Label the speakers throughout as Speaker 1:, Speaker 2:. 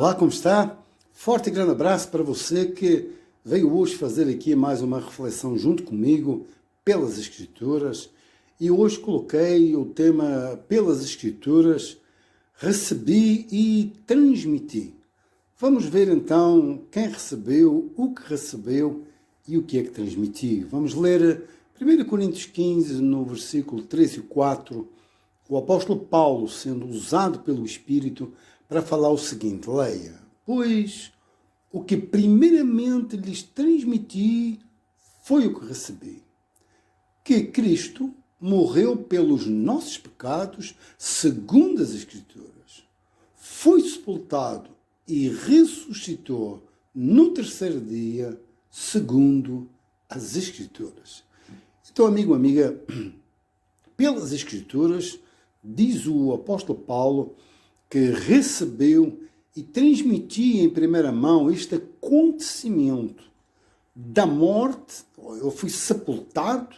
Speaker 1: Olá, como está? Forte e grande abraço para você que veio hoje fazer aqui mais uma reflexão junto comigo pelas Escrituras. E hoje coloquei o tema pelas Escrituras, recebi e transmiti. Vamos ver então quem recebeu, o que recebeu e o que é que transmitiu. Vamos ler 1 Coríntios 15, no versículo 3 e 4, o apóstolo Paulo sendo usado pelo Espírito para falar o seguinte, leia: pois o que primeiramente lhes transmiti foi o que recebi, que Cristo morreu pelos nossos pecados, segundo as Escrituras, foi sepultado e ressuscitou no terceiro dia, segundo as Escrituras. Então, amigo, amiga, pelas Escrituras, diz o apóstolo Paulo que recebeu e transmitia em primeira mão este acontecimento da morte. Ele foi sepultado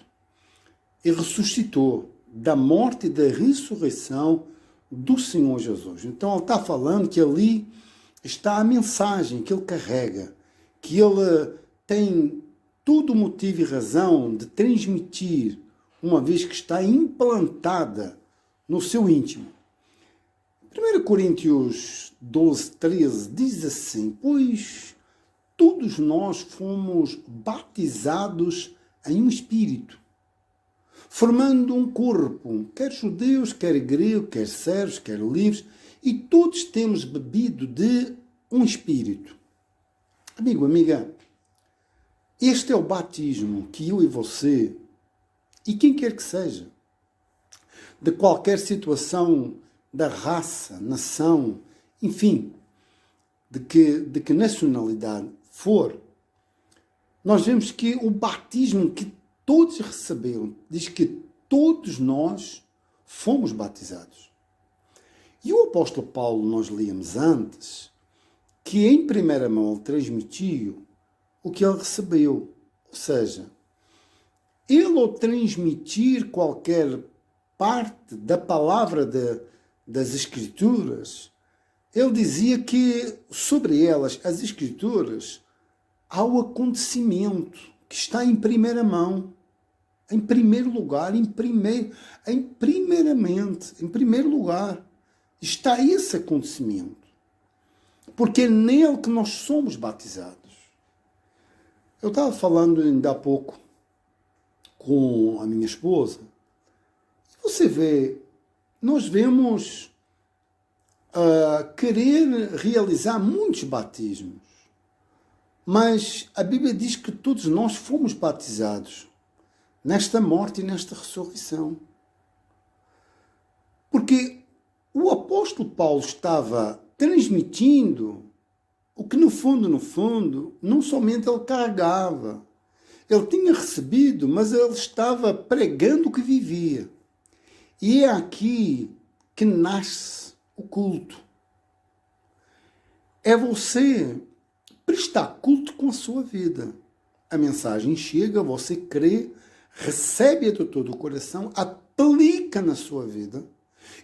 Speaker 1: e ressuscitou, da morte e da ressurreição do Senhor Jesus. Então ele está falando que ali está a mensagem que ele carrega, que ele tem todo o motivo e razão de transmitir, uma vez que está implantada no seu íntimo. 1 Coríntios 12, 13 diz assim: pois todos nós fomos batizados em um espírito, formando um corpo, quer judeus, quer gregos, quer sérvios, quer livres, e todos temos bebido de um espírito. Amigo, amiga, este é o batismo que eu e você, e quem quer que seja, de qualquer situação da raça, nação, enfim, de que nacionalidade for, nós vemos que o batismo que todos receberam, diz que todos nós fomos batizados. E o apóstolo Paulo, nós líamos antes, que em primeira mão ele transmitiu o que ele recebeu. Ou seja, ele ao transmitir qualquer parte da palavra das Escrituras, ele dizia que sobre elas, as Escrituras, há o acontecimento que está em primeira mão, em primeiro lugar, em primeiro lugar, está esse acontecimento. Porque é nele que nós somos batizados. Eu estava falando ainda há pouco com a minha esposa. Você vê, nós vemos querer realizar muitos batismos, mas a Bíblia diz que todos nós fomos batizados nesta morte e nesta ressurreição. Porque o apóstolo Paulo estava transmitindo o que no fundo, não somente ele carregava, ele tinha recebido, mas ele estava pregando o que vivia. E é aqui que nasce o culto. É você prestar culto com a sua vida. A mensagem chega, você crê, recebe-a de todo o coração, aplica na sua vida.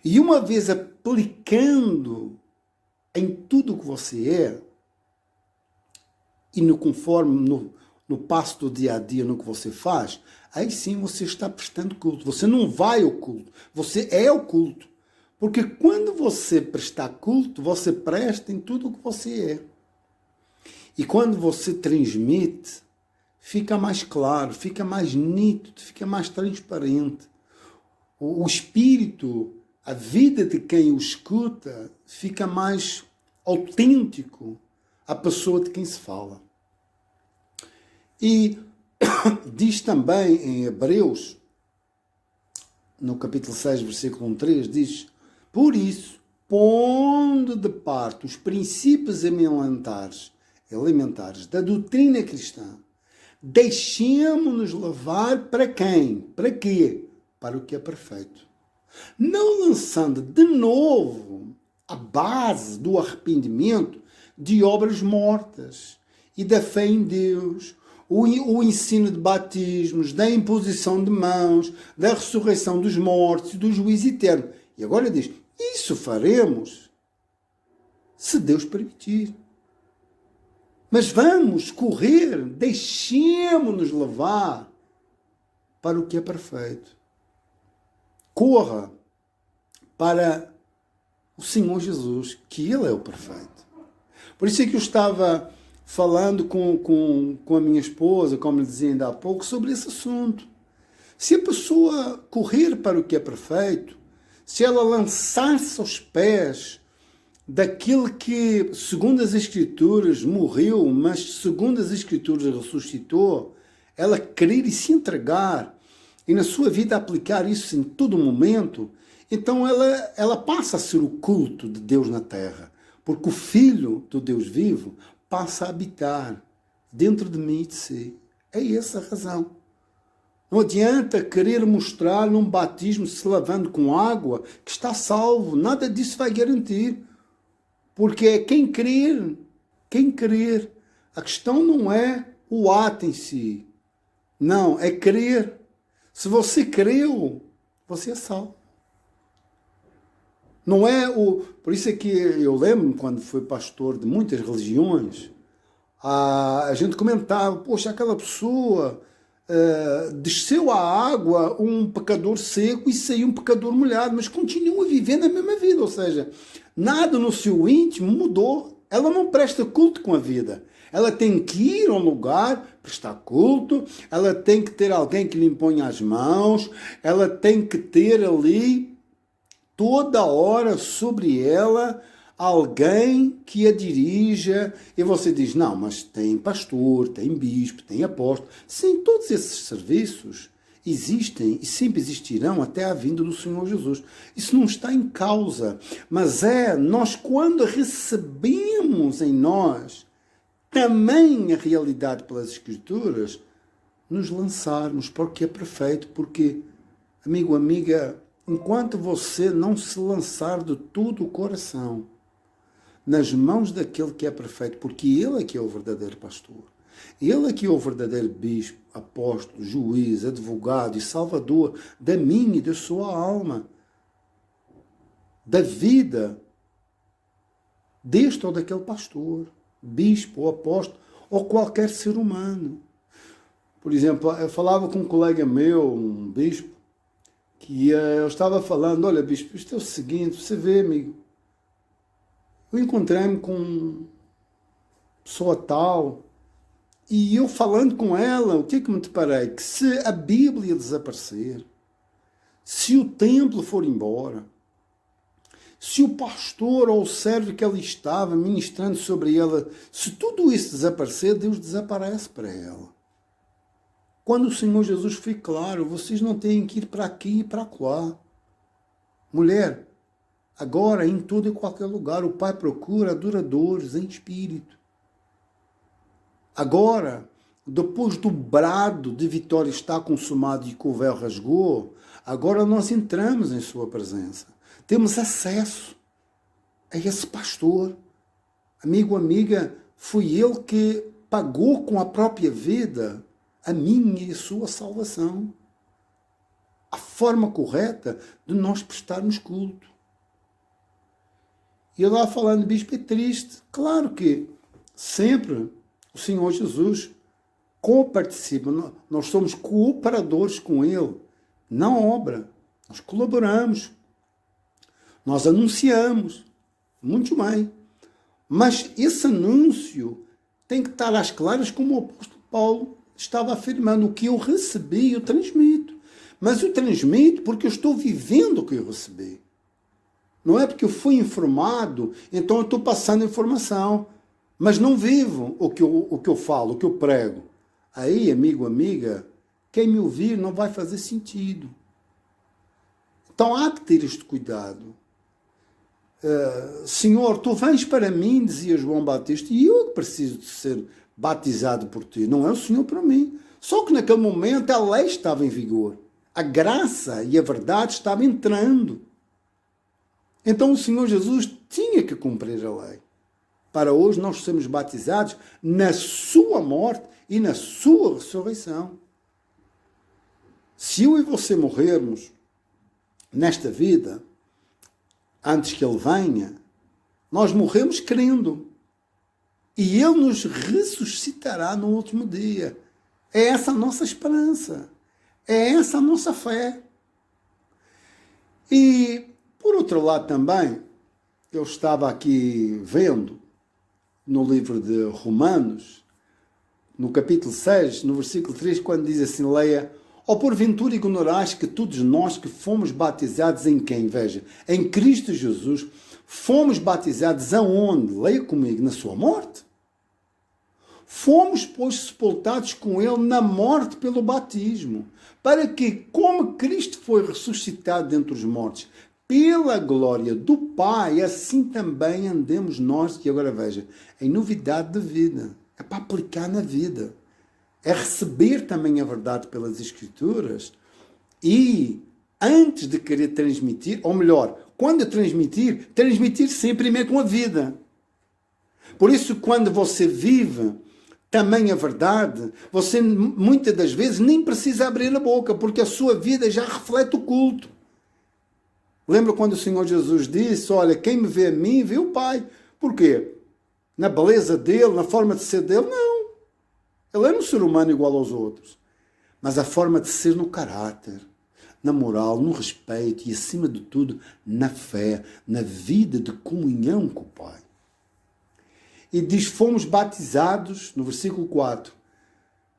Speaker 1: E uma vez aplicando em tudo o que você é, e no passo do dia a dia, no que você faz, aí sim você está prestando culto. Você não vai ao culto, você é o culto. Porque quando você prestar culto, você presta em tudo o que você é. E quando você transmite, fica mais claro, fica mais nítido, fica mais transparente. O espírito, a vida de quem o escuta, fica mais autêntico à pessoa de quem se fala. E diz também em Hebreus, no capítulo 6, versículo 3, diz: por isso, pondo de parte os princípios elementares da doutrina cristã, deixemo-nos levar para quem? Para quê? Para o que é perfeito. Não lançando de novo a base do arrependimento de obras mortas e da fé em Deus, o ensino de batismos, da imposição de mãos, da ressurreição dos mortos e do juízo eterno. E agora diz, isso faremos se Deus permitir. Mas vamos correr, deixemos-nos levar para o que é perfeito. Corra para o Senhor Jesus, que Ele é o perfeito. Por isso é que eu estava falando com a minha esposa, como lhe dizia ainda há pouco, sobre esse assunto. Se a pessoa correr para o que é perfeito, se ela lançar-se aos pés daquele que, segundo as Escrituras, morreu, mas segundo as Escrituras ressuscitou, ela crer e se entregar, e na sua vida aplicar isso em todo momento, então ela passa a ser o culto de Deus na terra, porque o Filho do Deus vivo passa a habitar dentro de mim e de si. É essa a razão. Não adianta querer mostrar num batismo se lavando com água que está salvo. Nada disso vai garantir. Porque é quem crer. Quem crer. A questão não é o ato em si. Não, é crer. Se você creu, você é salvo. Não é o... Por isso é que eu lembro, quando fui pastor de muitas religiões, a gente comentava, poxa, aquela pessoa desceu à água um pecador seco e saiu um pecador molhado, mas continua vivendo a mesma vida, ou seja, nada no seu íntimo mudou. Ela não presta culto com a vida. Ela tem que ir a um lugar, prestar culto, ela tem que ter alguém que lhe imponha as mãos, ela tem que ter ali toda hora sobre ela alguém que a dirija, e você diz, não, mas tem pastor, tem bispo, tem apóstolo. Sim, todos esses serviços existem e sempre existirão até a vinda do Senhor Jesus. Isso não está em causa, mas nós quando recebemos em nós também a realidade pelas Escrituras, nos lançarmos para o que é perfeito, porque, amigo, amiga, enquanto você não se lançar de todo o coração nas mãos daquele que é perfeito, porque Ele é que é o verdadeiro pastor, Ele é que é o verdadeiro bispo, apóstolo, juiz, advogado e salvador da minha e da sua alma, da vida deste ou daquele pastor, bispo ou apóstolo, ou qualquer ser humano. Por exemplo, eu falava com um colega meu, um bispo, que eu estava falando, olha bispo, isto é o seguinte, você vê, amigo, eu encontrei-me com uma pessoa tal, e eu falando com ela, o que é que me deparei? Que se a Bíblia desaparecer, se o templo for embora, se o pastor ou o servo que ali estava ministrando sobre ela, se tudo isso desaparecer, Deus desaparece para ela. Quando o Senhor Jesus fique claro, vocês não têm que ir para aqui e para lá. Mulher, agora em todo e qualquer lugar o Pai procura adoradores em espírito. Agora, depois do brado de vitória está consumado e que o véu rasgou, agora nós entramos em sua presença. Temos acesso a esse pastor. Amigo, amiga, foi ele que pagou com a própria vida a minha e a sua salvação. A forma correta de nós prestarmos culto. E eu lá falando, bispo, é triste. Claro que sempre o Senhor Jesus coparticipa. Nós somos cooperadores com Ele. Na obra. Nós colaboramos. Nós anunciamos. Muito bem. Mas esse anúncio tem que estar às claras, como o apóstolo Paulo estava afirmando. O que eu recebi, eu transmito. Mas eu transmito porque eu estou vivendo o que eu recebi. Não é porque eu fui informado, então eu estou passando informação. Mas não vivo o que eu falo, o que eu prego. Aí, amigo, amiga, quem me ouvir não vai fazer sentido. Então há que ter este cuidado. Senhor, tu vens para mim, dizia João Batista, e eu preciso de ser batizado por ti. Não é o Senhor para mim. Só que naquele momento a lei estava em vigor. A graça e a verdade estavam entrando. Então o Senhor Jesus tinha que cumprir a lei. Para hoje nós sermos batizados na sua morte e na sua ressurreição. Se eu e você morrermos nesta vida, antes que Ele venha, Nós morremos crendo. E Ele nos ressuscitará no último dia. É essa a nossa esperança. É essa a nossa fé. E, por outro lado também, eu estava aqui vendo no livro de Romanos, no capítulo 6, no versículo 3, quando diz assim, leia: ou porventura ignorais que todos nós que fomos batizados em quem? Veja, em Cristo Jesus, fomos batizados aonde? Leia comigo, na sua morte. Fomos, pois, sepultados com Ele na morte pelo batismo, para que, como Cristo foi ressuscitado dentre os mortos, pela glória do Pai, assim também andemos nós, e agora veja, em novidade de vida. É para aplicar na vida. É receber também a verdade pelas Escrituras e, antes de querer transmitir, ou melhor, quando eu transmitir sempre primeiro com a vida. Por isso, quando você vive também a verdade, você muitas das vezes nem precisa abrir a boca, porque a sua vida já reflete o culto. Lembra quando o Senhor Jesus disse, olha, quem me vê a mim, vê o Pai. Por quê? Na beleza dele, na forma de ser dele? Não. Ele era um ser humano igual aos outros. Mas a forma de ser no caráter, na moral, no respeito e, acima de tudo, na fé, na vida de comunhão com o Pai. E diz, fomos batizados, no versículo 4,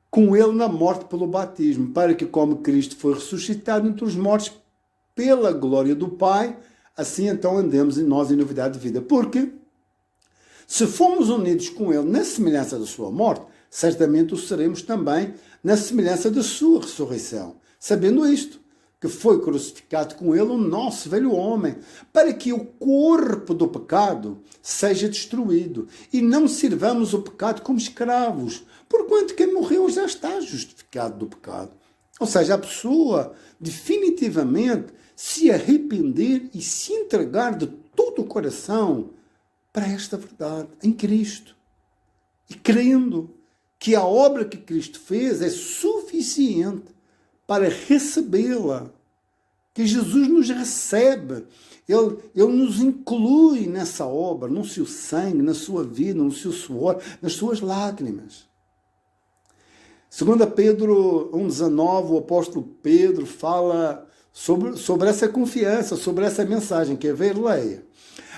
Speaker 1: com Ele na morte pelo batismo, para que, como Cristo foi ressuscitado entre os mortos pela glória do Pai, assim então andemos em nós em novidade de vida. Porque, se fomos unidos com Ele na semelhança da sua morte, certamente o seremos também na semelhança da sua ressurreição. Sabendo isto, que foi crucificado com Ele o nosso velho homem, para que o corpo do pecado seja destruído, e não sirvamos o pecado como escravos, porquanto quem morreu já está justificado do pecado. Ou seja, a pessoa definitivamente se arrepender e se entregar de todo o coração para esta verdade, em Cristo. E crendo que a obra que Cristo fez é suficiente para recebê-la. Que Jesus nos recebe. Ele nos inclui nessa obra, no seu sangue, na sua vida, no seu suor, nas suas lágrimas. 2 Pedro 1,19, o apóstolo Pedro fala sobre essa confiança, sobre essa mensagem. Quer ver? Leia.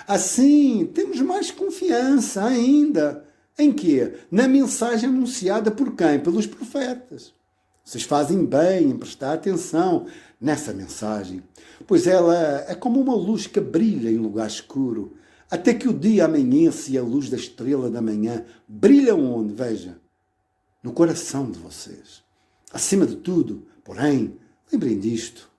Speaker 1: Assim, temos mais confiança ainda. Em quê? Na mensagem anunciada por quem? Pelos profetas. Vocês fazem bem em prestar atenção nessa mensagem, pois ela é como uma luz que brilha em lugar escuro, até que o dia amanheça e a luz da estrela da manhã brilha onde? Veja, no coração de vocês. Acima de tudo, porém, lembrem disto,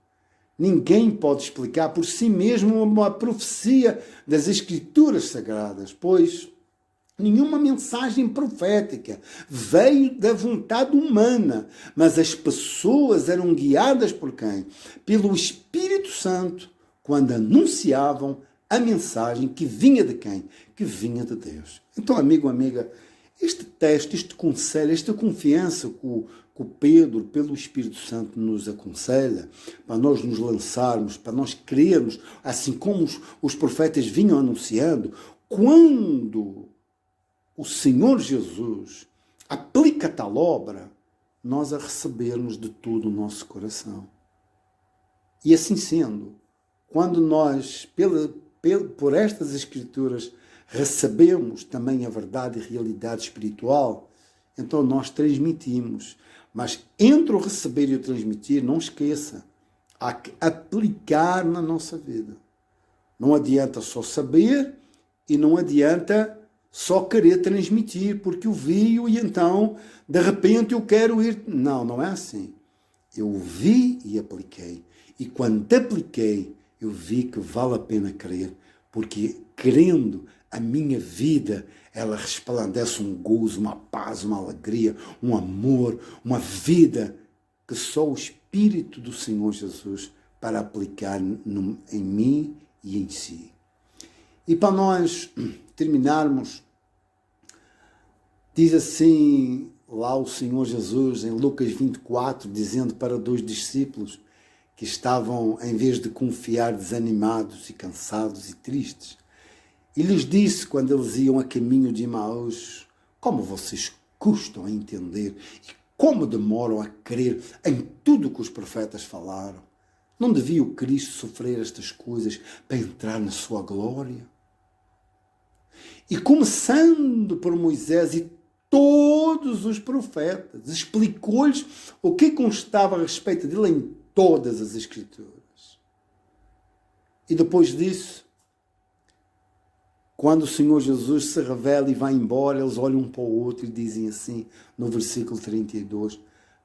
Speaker 1: ninguém pode explicar por si mesmo uma profecia das Escrituras Sagradas, pois nenhuma mensagem profética veio da vontade humana, mas as pessoas eram guiadas por quem? Pelo Espírito Santo, quando anunciavam a mensagem que vinha de quem? Que vinha de Deus. Então, amigo, amiga, este texto, este conselho, esta confiança que o Pedro, pelo Espírito Santo, nos aconselha, para nós nos lançarmos, para nós crermos, assim como os profetas vinham anunciando, quando o Senhor Jesus aplica tal obra, nós a recebermos de todo o nosso coração. E assim sendo, quando nós, por estas Escrituras, recebemos também a verdade e realidade espiritual, então nós transmitimos. Mas entre o receber e o transmitir, não esqueça, há que aplicar na nossa vida. Não adianta só saber e não adianta só querer transmitir, porque eu vi e então, de repente, eu quero ir. Não, não é assim. Eu vi e apliquei. E quando apliquei, eu vi que vale a pena crer, porque crendo, a minha vida, ela resplandece um gozo, uma paz, uma alegria, um amor, uma vida que só o Espírito do Senhor Jesus para aplicar em mim e em si. E para nós terminarmos, diz assim lá o Senhor Jesus em Lucas 24, dizendo para 2 discípulos que estavam, em vez de confiar, desanimados e cansados e tristes, E lhes disse, quando eles iam a caminho de Emaús: como vocês custam a entender e como demoram a crer em tudo o que os profetas falaram. Não devia o Cristo sofrer estas coisas para entrar na sua glória? E começando por Moisés e todos os profetas, explicou-lhes o que constava a respeito dele em todas as Escrituras. E depois disso, quando o Senhor Jesus se revela e vai embora, eles olham um para o outro e dizem assim, no versículo 32,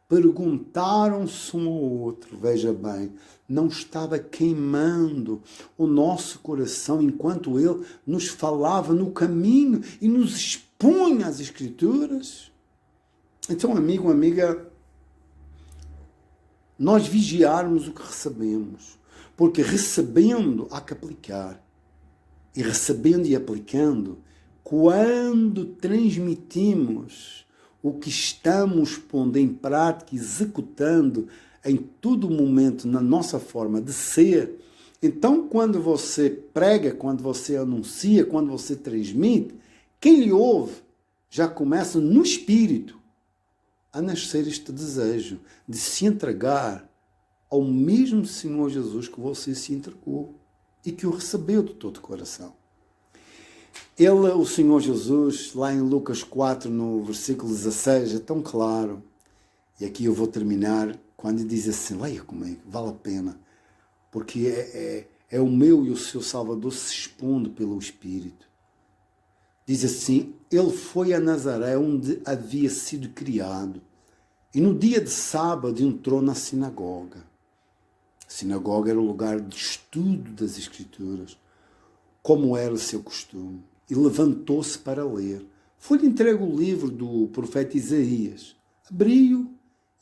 Speaker 1: perguntaram-se um ao outro, veja bem, não estava queimando o nosso coração enquanto ele nos falava no caminho e nos expunha as Escrituras? Então, amigo, amiga, nós vigiarmos o que recebemos, porque recebendo há que aplicar. E recebendo e aplicando, quando transmitimos o que estamos pondo em prática, executando em todo momento na nossa forma de ser, então quando você prega, quando você anuncia, quando você transmite, quem lhe ouve já começa no espírito a nascer este desejo de se entregar ao mesmo Senhor Jesus que você se entregou e que o recebeu de todo o coração. Ele, o Senhor Jesus, lá em Lucas 4, no versículo 16, é tão claro, e aqui eu vou terminar, quando ele diz assim, leia comigo, vale a pena, porque é o meu e o seu Salvador se expondo pelo Espírito. Diz assim, ele foi a Nazaré, onde havia sido criado, e no dia de sábado entrou na sinagoga. A sinagoga era o lugar de estudo das Escrituras, como era o seu costume, e levantou-se para ler. Foi-lhe entregue o livro do profeta Isaías. Abriu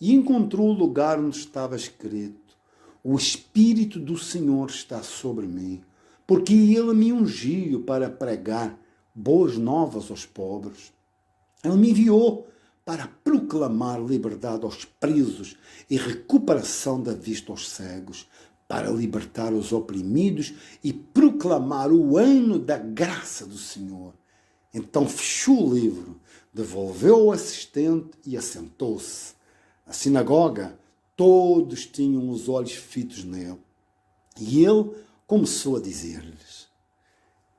Speaker 1: e encontrou o lugar onde estava escrito: o Espírito do Senhor está sobre mim, porque ele me ungiu para pregar boas novas aos pobres. Ele me enviou para proclamar liberdade aos presos e recuperação da vista aos cegos, para libertar os oprimidos e proclamar o ano da graça do Senhor. Então fechou o livro, devolveu o assistente e assentou-se. Na sinagoga, todos tinham os olhos fitos nele. E ele começou a dizer-lhes: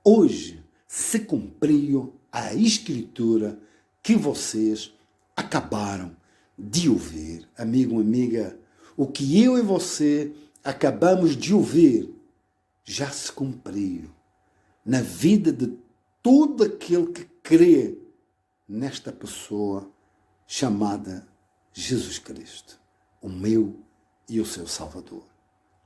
Speaker 1: hoje se cumpriu a Escritura que vocês acabaram de ouvir. Amigo, amiga, o que eu e você acabamos de ouvir já se cumpriu na vida de todo aquele que crê nesta pessoa chamada Jesus Cristo, o meu e o seu Salvador.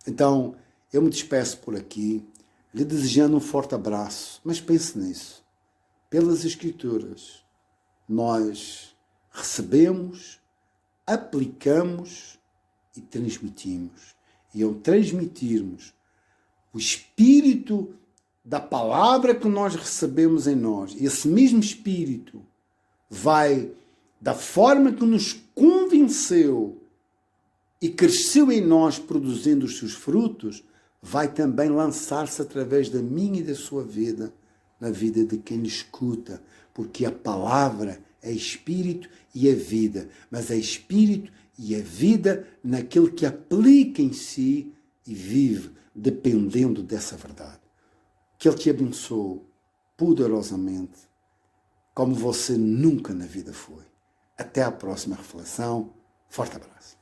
Speaker 1: Então, eu me despeço por aqui, lhe desejando um forte abraço, mas pense nisso. Pelas Escrituras, nós recebemos, aplicamos e transmitimos. E ao transmitirmos o Espírito da palavra que nós recebemos em nós, esse mesmo Espírito vai, da forma que nos convenceu e cresceu em nós produzindo os seus frutos, vai também lançar-se através da minha e da sua vida, na vida de quem escuta, porque a palavra é Espírito e é vida, mas é Espírito e é vida naquele que aplica em si e vive dependendo dessa verdade. Que Ele te abençoe poderosamente, como você nunca na vida foi. Até a próxima reflexão. Forte abraço.